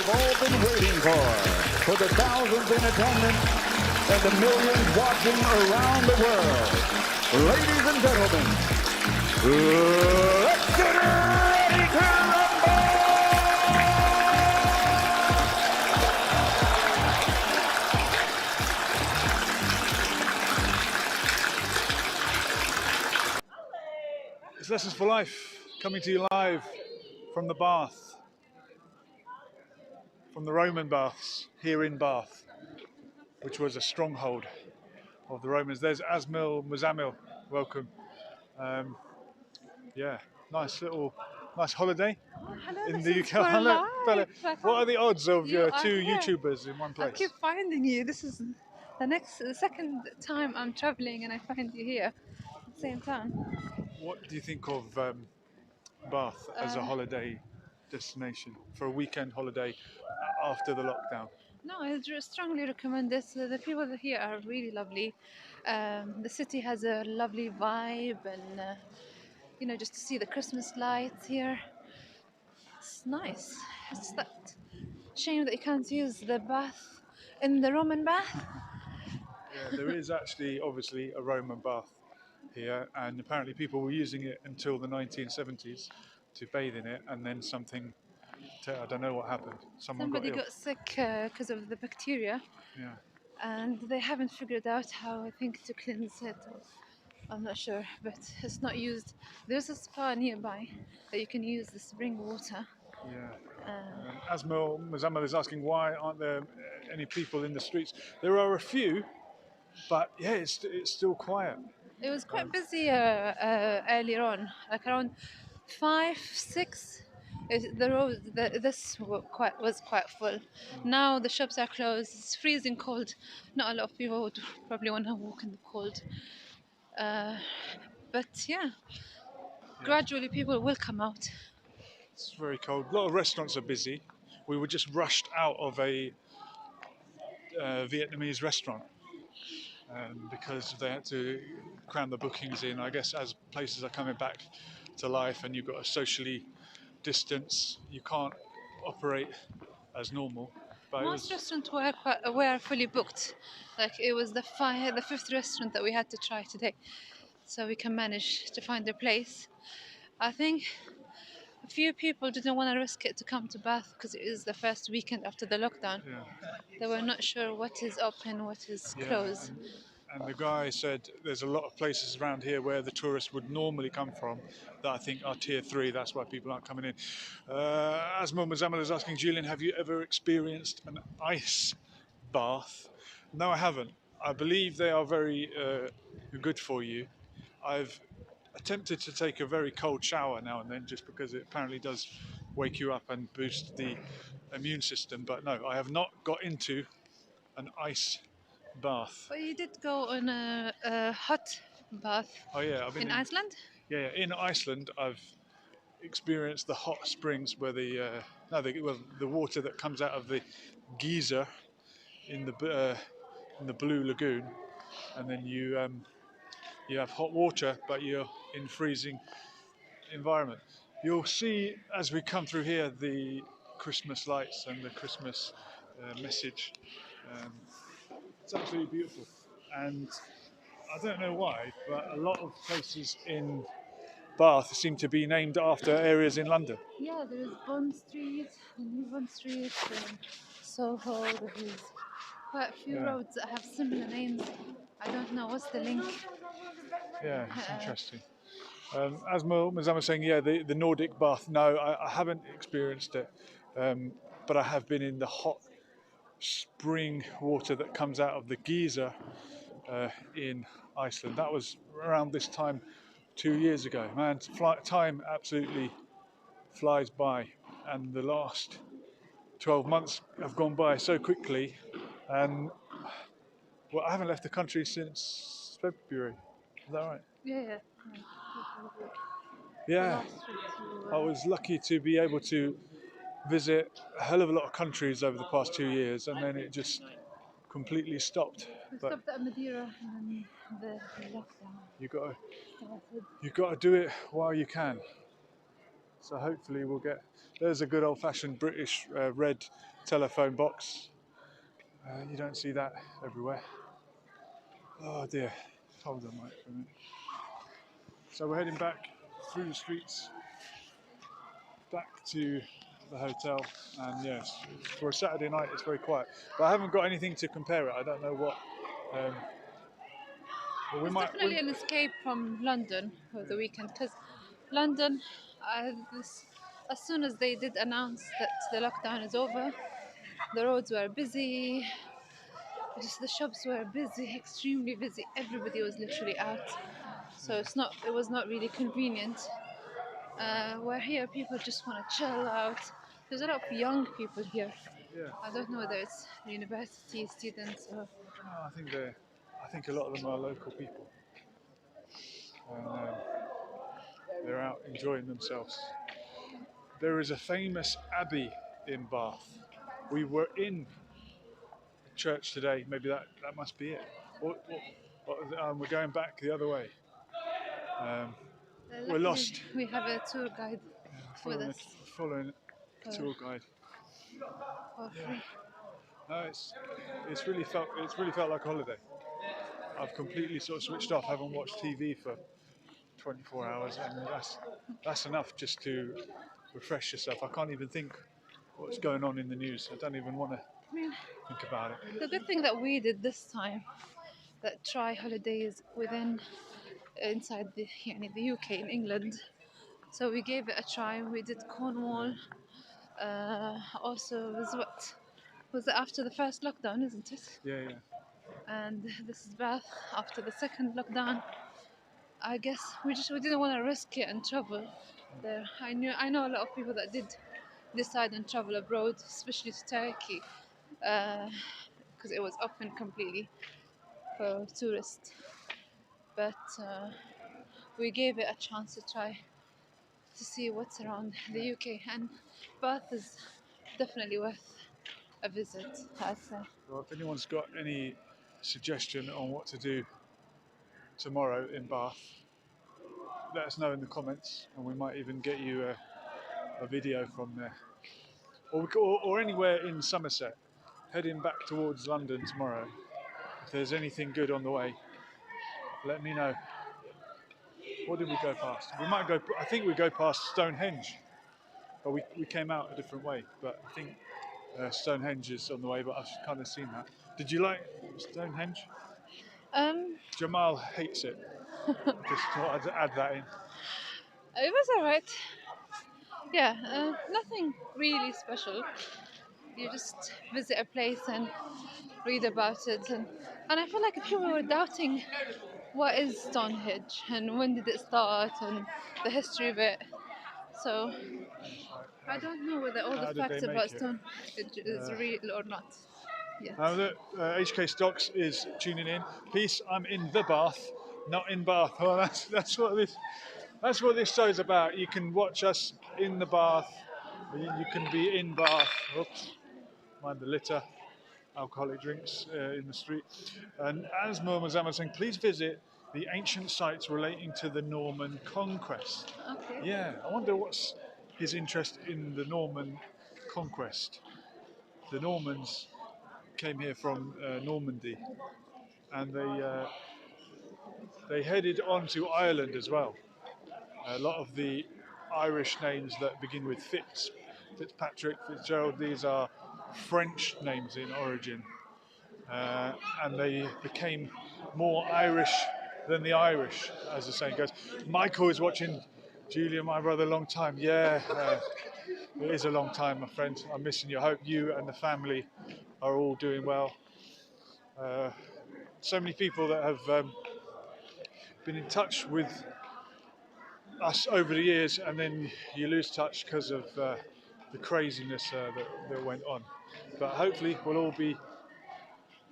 we've all been waiting for the thousands in attendance and the millions watching around the world. Ladies and gentlemen, let's get ready to rumble! It's Lessons for Life, coming to you live from the Bath, from the Roman baths here in Bath, which was a stronghold of the Romans. There's Asmil Muzamil, welcome. Yeah, nice holiday Hello, in this the is UK. for Hello, fella. life. What are the odds of You are two here. YouTubers in one I place? keep finding you. This is the second time I'm traveling and I find you here at the same time. What do you think of Bath as a Uh, holiday destination for a weekend holiday after the lockdown? no, I strongly recommend this. The people here are really lovely. The city has a lovely vibe, and just to see the Christmas lights here, it's nice. It's that shame that you can't use the bath in the Roman bath. Yeah, there is actually obviously a Roman bath here, and apparently people were using it until the 1970s to bathe in it, and then I don't know what happened. Someone got Somebody ill. got sick because of the bacteria, Yeah, and they haven't figured out how, I think, to cleanse it. I'm not sure, but it's not used. There's a spa nearby that you can use the spring water. yeah. Uh, Asmil Muzammil is asking why aren't there any people in the streets? There are a few, but yeah, it's still quiet. it was quite busy earlier on, like around 5, 6. The road, was quite full. Now the shops are closed. It's freezing cold. Not a lot of people would probably want to walk in the cold. Uh, but yeah, Yeah, gradually people will come out. it's very cold. A lot of restaurants are busy. We were just rushed out of a Vietnamese restaurant because they had to cram the bookings in. I guess as places are coming back to life and you've got to socially distance, you can't operate as normal. But it Most was, restaurants were fully booked. Like it was the fifth restaurant that we had to try today, so we can manage to find a place. I think a few people didn't want to risk it to come to Bath because it is the first weekend after the lockdown. yeah, They were not sure what is open, what is yeah. closed. And the guy said there's a lot of places around here where the tourists would normally come from that I think are tier 3. That's why people aren't coming in. Asma Muzammil is asking, Julian, have you ever experienced an ice bath? No, I haven't. I believe they are very good for you. I've attempted to take a very cold shower now and then just because it apparently does wake you up and boost the immune system. But no, I have not got into an ice bath. But you did go on a hot bath Oh yeah, I've been in in. Iceland? Yeah, in Iceland, I've experienced the hot springs where the water that comes out of the geyser in the blue lagoon, and then you have hot water, but you're in freezing environment. You'll see as we come through here the Christmas lights and the Christmas message. Um, it's absolutely beautiful, and I don't know why, but a lot of places in Bath seem to be named after areas in London. Yeah, there is Bond Street, the new Bond Street, Soho. There is quite a few Yeah, roads that have similar names. I don't know what's the link. yeah, it's Uh, interesting. As Mazam was saying, yeah, the Nordic bath. No, I haven't experienced it, but I have been in the hot spring water that comes out of the geyser in Iceland. That was around this time 2 years ago. Man, time absolutely flies by, and the last 12 months have gone by so quickly. And well, I haven't left the country since February. Is that right? yeah, yeah. The Yeah, last trip I was lucky to be able to visit a hell of a lot of countries over the past 2 years, and then it just completely stopped. we But stopped at Madeira and then the lockdown you got to started. you got to do it while you can. So hopefully we'll get. There's a good old-fashioned British red telephone box. You don't see that everywhere. Oh dear. Hold on, mate, for a minute. So we're heading back through the streets, back to the hotel, and yes, for a Saturday night it's very quiet. But I haven't got anything to compare it. I don't know what. But we It's might. definitely an escape from London over the weekend because London, as soon as they did announce that the lockdown is over, the roads were busy, just the shops were busy, extremely busy. Everybody was literally out, so it was not really convenient. Where here, people just want to chill out. There's a lot of young people here. Yeah. I don't know whether it's university students or. No, I think a lot of them are local people, and they're out enjoying themselves. There is a famous abbey in Bath. We were in church today. Maybe that must be it. We're going back the other way. We're Luckily, lost. We have a tour guide with us Following a for, tour guide. for free. No, it's really felt like a holiday. I've completely sort of switched off. Haven't watched TV for 24 hours, and that's enough just to refresh yourself. I can't even think what's going on in the news. I don't even want to I mean, think about it. the good thing that we did this time, that try holidays inside the UK in England. So we gave it a try. We did Cornwall. Also, was it after the first lockdown, isn't it? Yeah. And this is Bath after the second lockdown. I guess we didn't want to risk it and travel there. I know a lot of people that did decide and travel abroad, especially to Turkey, because it was open completely for tourists. But we gave it a chance to try to see what's around the UK, and Bath is definitely worth a visit, I'd say. Well, if anyone's got any suggestion on what to do tomorrow in Bath, let us know in the comments, and we might even get you a video from there, or anywhere in Somerset. Heading back towards London tomorrow. If there's anything good on the way, let me know. What did we go past? I think we go past Stonehenge. But we came out a different way. But I think Stonehenge is on the way, but I've kind of seen that. Did you like Stonehenge? Jamal hates it. Just thought I'd add that in. It was alright. Yeah, nothing really special. You just visit a place and read about it, and I feel like people were doubting what is Stonehenge and when did it start and the history of it. So I don't know whether all How the did facts they make about it? Stonehenge is real or not. Yes. Now that HK Stocks is tuning in. Peace, I'm in the Bath, not in Bath. Oh, that's what this show is about. You can watch us in the Bath. You can be in Bath. Oops, mind the litter. Alcoholic drinks in the street. And as Muhammad was saying, please visit the ancient sites relating to the Norman conquest. Okay. Yeah, I wonder what's his interest in the Norman conquest. The Normans came here from Normandy, and they headed on to Ireland as well. A lot of the Irish names that begin with Fitzpatrick, Fitzgerald, these are French names in origin, and they became more Irish than the Irish, as the saying goes. Michael is watching Julia, my brother, a long time. Yeah, it is a long time, my friend. I'm missing you. I hope you and the family are all doing well. So many people that have been in touch with us over the years, and then you lose touch because of the craziness that went on. But hopefully we'll all be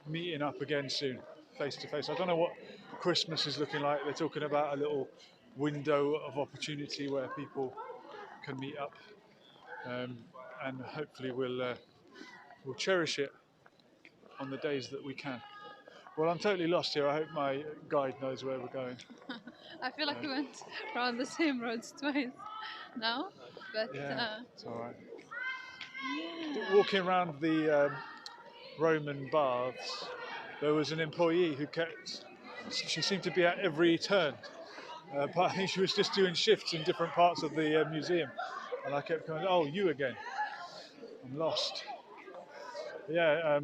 meeting up again soon, face to face. I don't know what Christmas is looking like. They're talking about a little window of opportunity where people can meet up, and hopefully we'll cherish it on the days that we can. Well, I'm totally lost here. I hope my guide knows where we're going. I feel like we went around the same roads twice now. But Yeah, it's all right. Walking around the Roman baths, there was an employee who kept. She seemed to be at every turn, but I think she was just doing shifts in different parts of the museum, and I kept going, "Oh, you again? I'm lost." Yeah,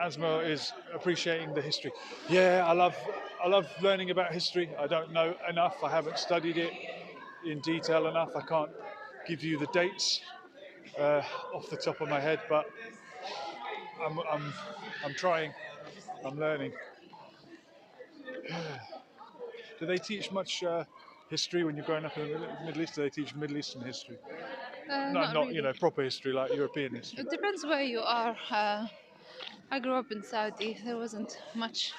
Asma is appreciating the history. Yeah, I love learning about history. I don't know enough. I haven't studied it in detail enough. I can't give you the dates off the top of my head, but I'm trying. I'm learning. Do they teach much history when you're growing up in the Middle East? Do they teach Middle Eastern history? not Not really. proper history like European history. It depends where you are. I grew up in Saudi. There wasn't much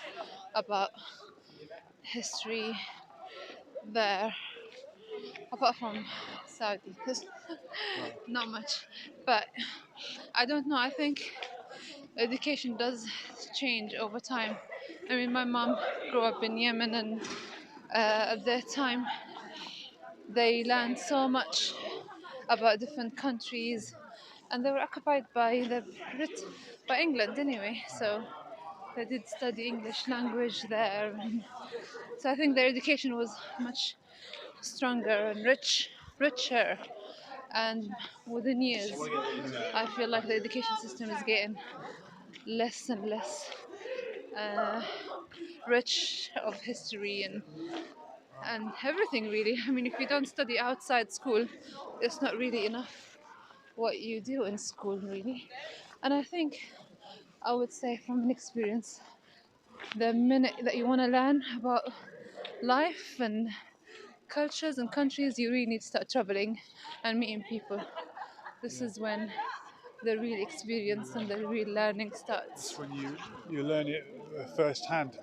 about history there, apart from Saudi. Not much. But I don't know. I think education does change over time. I mean, my mom grew up in Yemen, and at that time, they learned so much about different countries, and they were occupied by by England anyway. So they did study English language there, and so I think their education was much stronger and richer. And within years, I feel like the education system is getting less and less uh, rich of history and everything really. I mean, if you don't study outside school, it's not really enough what you do in school really. And I think I would say from an experience, the minute that you want to learn about life and cultures and countries, you really need to start traveling and meeting people. This is when the real experience and the real learning starts. It's when you learn it firsthand.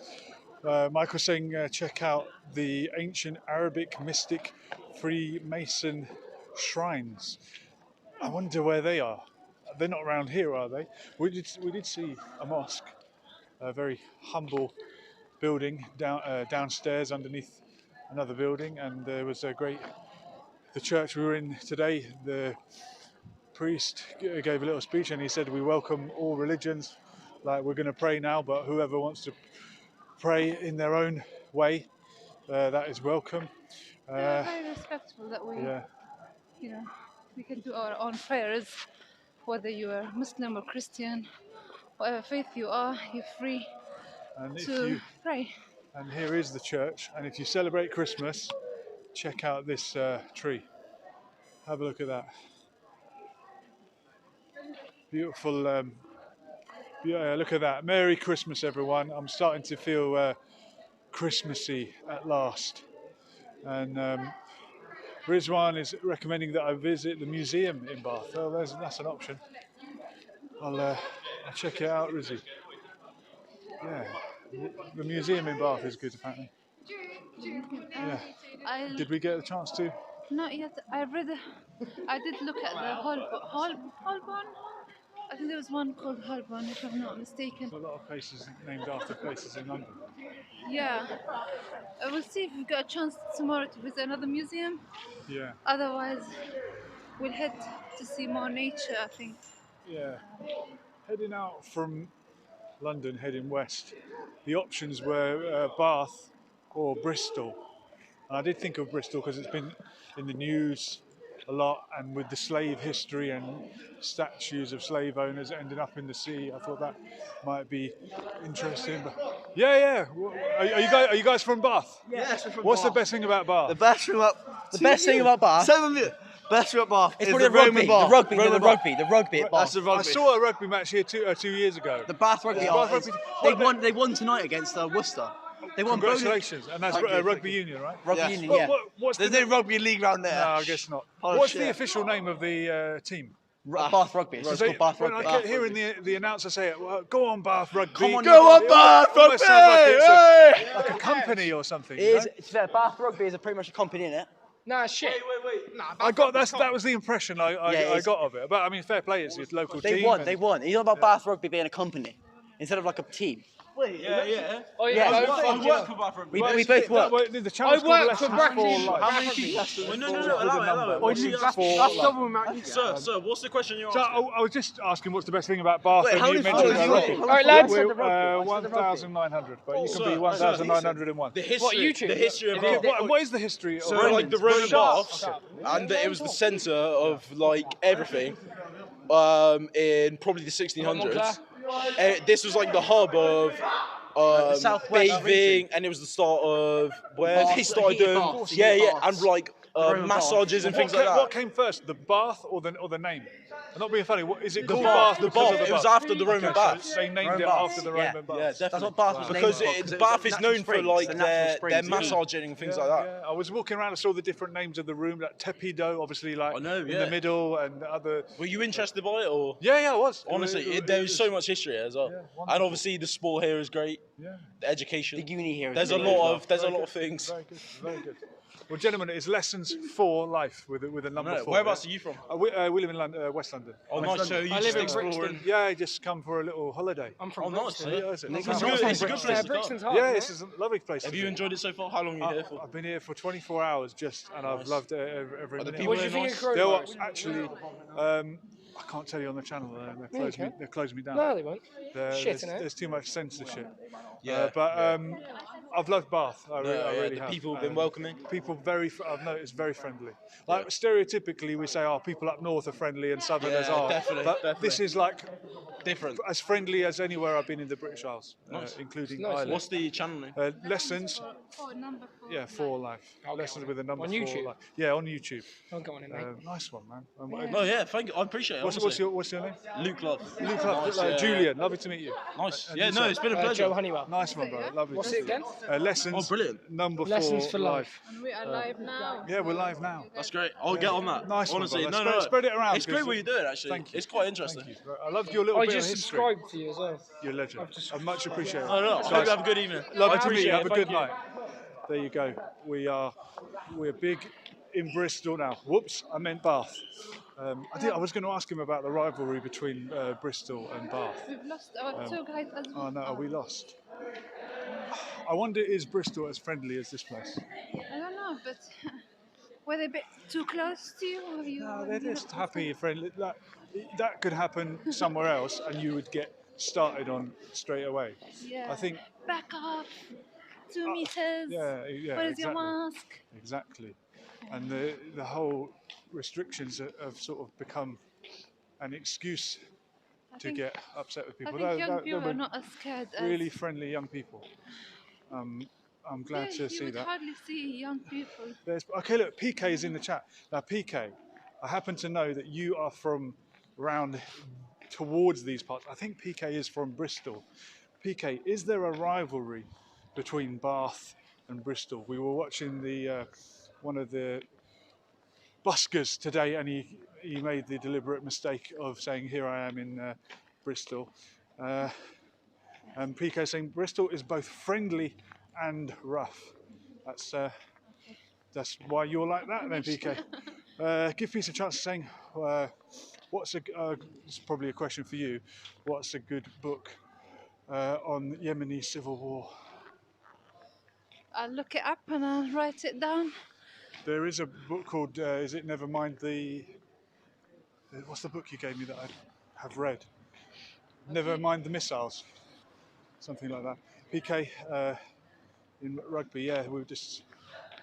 Michael's saying check out the ancient Arabic mystic Freemason shrines. I wonder where they are. They're not around here, are they? We did see a mosque, a very humble building downstairs underneath another building, and there was the church we were in today. The priest gave a little speech, and he said, "We welcome all religions. Like, we're going to pray now, but whoever wants to pray in their own way, that is welcome." They're very respectful that Yeah. you know, we can do our own prayers, whether you are Muslim or Christian, whatever faith you are, you're free And to pray. and here is the church. And if you celebrate Christmas, check out this tree. Have a look at that. Beautiful. Yeah, look at that. Merry Christmas, everyone. I'm starting to feel Christmassy at last. And Rizwan is recommending that I visit the museum in Bath. Well, that's an option. I'll check it out, Rizzy. Yeah, the museum in Bath is good, apparently. Yeah. Did we get a chance to? Not yet. I did look at the Holborn. I think there was one called Holborn, if I'm not mistaken. There's a lot of places named after places in London. Yeah. We'll see if we've got a chance tomorrow to visit another museum. Yeah. Otherwise, we'll head to see more nature, I think. Yeah. Heading out from London, heading west, the options were Bath or Bristol. And I did think of Bristol because it's been in the news a lot, and with the slave history and statues of slave owners ending up in the sea, I thought that might be interesting. But yeah. Are you guys from Bath? Yes, we're from What's Bath. the best thing about Bath? The best thing about Bath. 7 years. Best thing about Bath It's is probably the Roman Bath. the rugby at That's Bath. the I rugby. saw a rugby match here 2 years ago. The Bath rugby. Yeah. are- Bath rugby- They won tonight against Worcester. They won both. Congratulations, and that's Thank you, rugby thank you. union, right? Rugby Yes. union, yeah. What's There's the no rugby league round there. No, I guess not. Oh, What's the shit. official name of the team? Bath rugby. It's just called Bath when rugby. I kept hearing the announcer say it, well, go on Bath Rugby. Come on, Go on, It Bath almost Rugby! sounds like it's Hey! like a company or something. It you is. know? It's fair. Bath rugby is pretty much a company in it. Nah, shit. Wait. Nah, I got that was the impression I it's- got of it. But I mean, fair play, it's your local They team. won. and- They won. You know about Bath rugby being a company instead of like a team. Wait, yeah. Oh Yeah, yeah, I go work for for Bath. We both work. The channel's I called work for Lessons Brackley. for Life. How many people? Lessons No, for- allow with a it. number. What's Lessons the answer? for That's Life. double amount you get. Sir, what's the question you're So asking? I was just asking what's the best thing about Bath, Wait, and how you many mentioned floors rugby. you All right, lads. We're, I said the rugby. 1,900, but you can Sir, be sir, 1,901. The history. What, YouTube? The history of Yeah. Bath. What is the history of So like the Roman baths, Okay. and it was the centre of like everything. In probably the 1600s. This was like the hub of Southwest bathing, and it was the start of where they started heated doing baths, yeah, heated yeah, baths. and like Roman massages and things like What that. came first, the bath or the name? I'm not being funny. What, is it The called bath, Bath? the because bath. of It was bath? after the Roman Okay, so baths. they named Roman it baths, after the yeah. Roman baths. Yeah, definitely. That's what Bath was named Because for, 'cause it was Bath is natural known for springs, like the natural their springs, yeah. massaging and things Yeah, like that. yeah. I was walking around and saw the different names of the room, like Tepido, obviously, like I know, in yeah. the middle, and other. Were you interested by it or? Yeah, I was. Honestly, there's so much history here as well, Yeah, and wonderful. obviously the sport here is great. Yeah, The education. The uni here. There's a lot of things. very good, very good. Well, gentlemen, it's Lessons for Life with a number No, 4. whereabouts are you from? We live in London, West London. Oh, nice. So you I just live in exploring. Brixton. Yeah, I just come for a little holiday. I'm from Oh, nice. Brixton. Yeah, is it? It's a good place to Yeah, go. Brixton's hard. Yeah, isn't this it? is a lovely place. Have to you be. enjoyed it so far? How long are you here for? I've been here for 24 hours just, and I've loved it every Are the minute. people What do you here think nice? of They're coronavirus? actually, I can't tell you on the channel. They're closing me down. No, they won't. Shit, There's, innit? there's too much censorship. Yeah, But I've loved Bath. I really the have. people have been welcoming. People I've noticed very friendly. Like stereotypically, we say, "Oh, people up north are friendly and southerners Yeah, are." definitely, But definitely. this is like Different. as friendly as anywhere I've been in the British Isles, including Nice. Ireland. What's the channel name? Lessons, Number 4. yeah, for life. Lessons with a number On 4. YouTube? Life. Yeah, on YouTube. Don't go on it, mate. Nice one, man. Oh yeah, thank you. I appreciate it. What's honestly. your name? Luke Love. Luke, Nice, yeah. Julian. Lovely to meet you. Nice. And Yeah, no, yourself? it's been a Joe pleasure. Honeywell. Nice one, brother. Lovely. What's to it see you. again? Lessons. Oh, brilliant. Number 4. Lessons for life. And we are live now. Yeah, we're live now. That's great. I'll get on that. Nice one, Honestly, brother. no. Spread it around, It's great because- what you're doing, actually. Thank you. It's quite interesting. Thank you. I loved your little I bit just of history. subscribed to you as well. You're a legend. I much appreciate it. I don't know. I hope you have a good evening. Lovely to meet appreciate you. it. Have a Thank good you. night. There you go. We're big in Bristol now. Whoops, I meant Bath. I was going to ask him about the rivalry between Bristol and Bath. We've lost our tour guide as well. Oh no, are we lost? I wonder, is Bristol as friendly as this place? I don't know, but were they a bit too close to you? Or you No, they're just happy, friendly. That could happen somewhere else, and you would get started on straight away. Yeah. I think. Back off. 2 meters. Yeah, Where's exactly. your mask? Exactly. And the whole restrictions have sort of become an excuse I to think- get upset with I people. think young They people were are not as scared as. really friendly young people. I'm glad Yeah, to you see would that. hardly see young people. Okay, look, PK is in the chat. Now, PK, I happen to know that you are from round towards these parts. I think PK is from Bristol. PK, is there a rivalry between Bath and Bristol? We were watching one of the buskers today, and he made the deliberate mistake of saying, "Here I am in Bristol." And PK saying Bristol is both friendly and rough. That's why you're like that, then, PK. Give peace a chance of saying, it's probably a question for you. What's a good book on the Yemeni civil war? I'll look it up and I'll write it down. There is a book called, is it Nevermind the... What's the book you gave me that I have read? Never Mind the Missiles. Something like that. PK, in rugby, yeah, we were just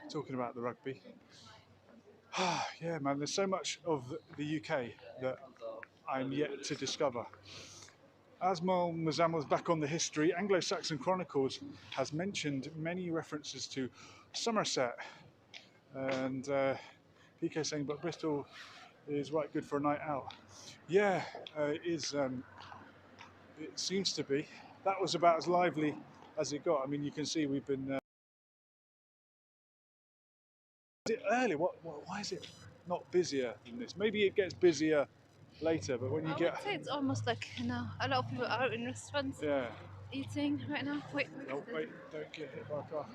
talking about the rugby. Yeah, man, there's so much of the UK that I'm yet to discover. Asmal Muzamil's back on the history. Anglo-Saxon Chronicles has mentioned many references to Somerset. And PK saying, but Bristol is right good for a night out. Yeah, it is. It seems to be. That was about as lively as it got. I mean, you can see we've been... Is it early? Why is it not busier than this? Maybe it gets busier later, but when you I would get... say it's almost like, a lot of people are in restaurants Yeah. eating right now. Wait. Oh, wait, don't get hit by a car.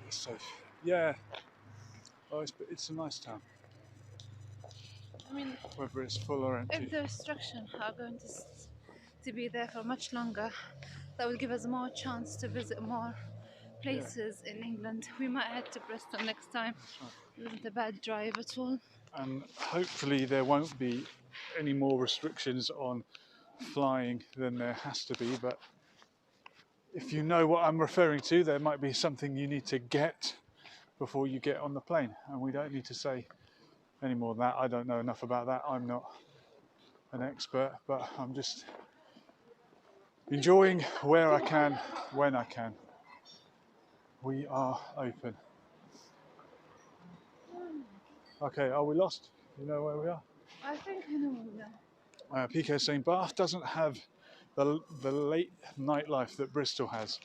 It's safe. Yeah. Oh, it's a nice town. I mean, whether it's full or empty. if the restrictions are going to be there for much longer, that will give us more chance to visit more places in England. We might head to Bristol next time. It wasn't a bad drive at all. And hopefully there won't be any more restrictions on flying than there has to be, but if you know what I'm referring to, there might be something you need to get before you get on the plane, and we don't need to say any more than that. I don't know enough about that. I'm not an expert, but I'm just enjoying where I can, when I can. We are open. Okay, are we lost? You know where we are? I think I know where we are. PK is saying Bath doesn't have the late nightlife that Bristol has.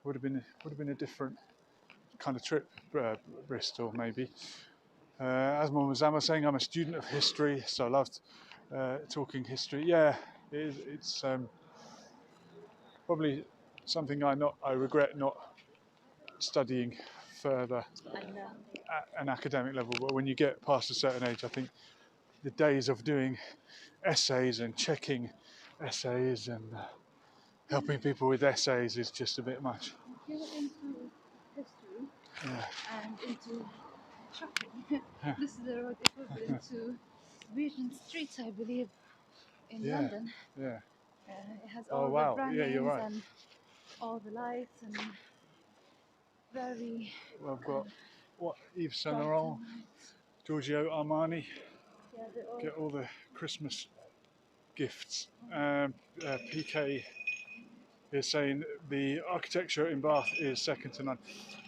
Would have been a different kind of trip, Bristol maybe. As Mama was saying, I'm a student of history, so I loved talking history. Yeah, it's probably something I regret not studying further at an academic level. But when you get past a certain age, I think the days of doing essays and checking essays and helping people with essays is just a bit much. If you're into history and into shopping, this is the road equivalent to Regent Street, I believe, in London. Yeah. It has all the brandings and all the lights and very. Well, I've got Yves Saint Laurent, Giorgio Armani. Yeah, Get all the Christmas gifts. PK is saying the architecture in Bath is second to none.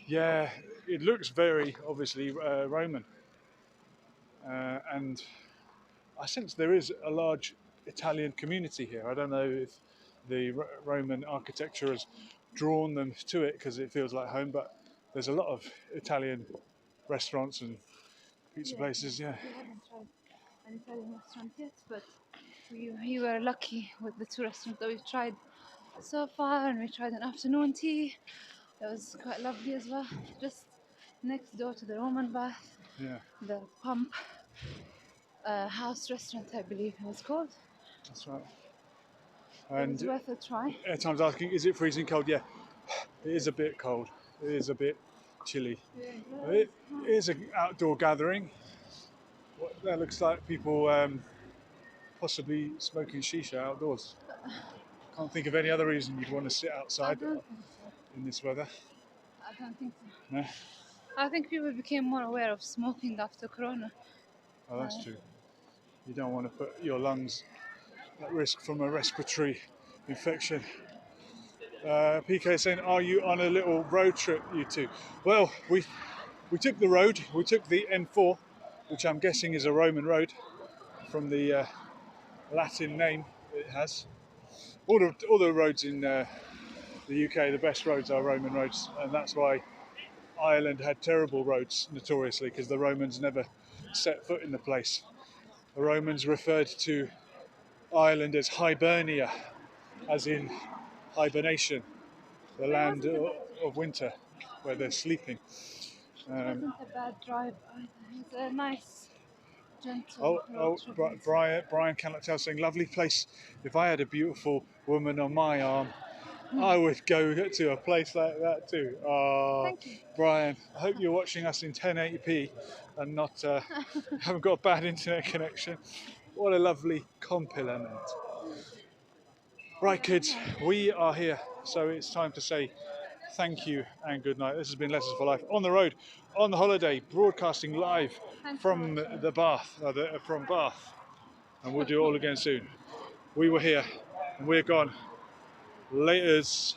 Yeah, it looks very obviously Roman, and I sense there is a large Italian community here. I don't know if the Roman architecture has drawn them to it because it feels like home, but there's a lot of Italian restaurants and pizza places. Yeah. We haven't tried an Italian restaurant yet, but we were lucky with the two restaurants that we've tried so far, and we tried an afternoon tea. It was quite lovely as well. Just next door to the Roman bath. Yeah. The Pump House restaurant, I believe it was called. That's right. It was And worth a try. at times asking, is it freezing cold? Yeah, it is a bit cold. It is a bit chilly. It is an outdoor gathering. That looks like people possibly smoking shisha outdoors. Can't think of any other reason you'd want to sit outside in this weather. I don't think so. No? I think people became more aware of smoking after Corona. Oh, that's true. You don't want to put your lungs at risk from a respiratory infection. PK saying, are you on a little road trip, you two? Well, we took the road. We took the N4, which I'm guessing is a Roman road from the Latin name it has. All the roads in the UK, the best roads are Roman roads, and that's why Ireland had terrible roads notoriously, because the Romans never set foot in the place. The Romans referred to Ireland as Hibernia, as in hibernation, the land of winter, where they're sleeping. It wasn't a bad drive either. It was a nice, gentle road trip. Brian cannot tell saying, lovely place. If I had a beautiful woman on my arm, I would go to a place like that too. Oh, Thank you. Brian, I hope you're watching us in 1080p and not haven't got a bad internet connection. What a lovely compliment. Right, kids, we are here, so it's time to say thank you and good night. This has been Lessons for Life on the road, on the holiday, broadcasting live from the Bath, from Bath, and we'll do it all again soon. We were here, and we're gone. Laters.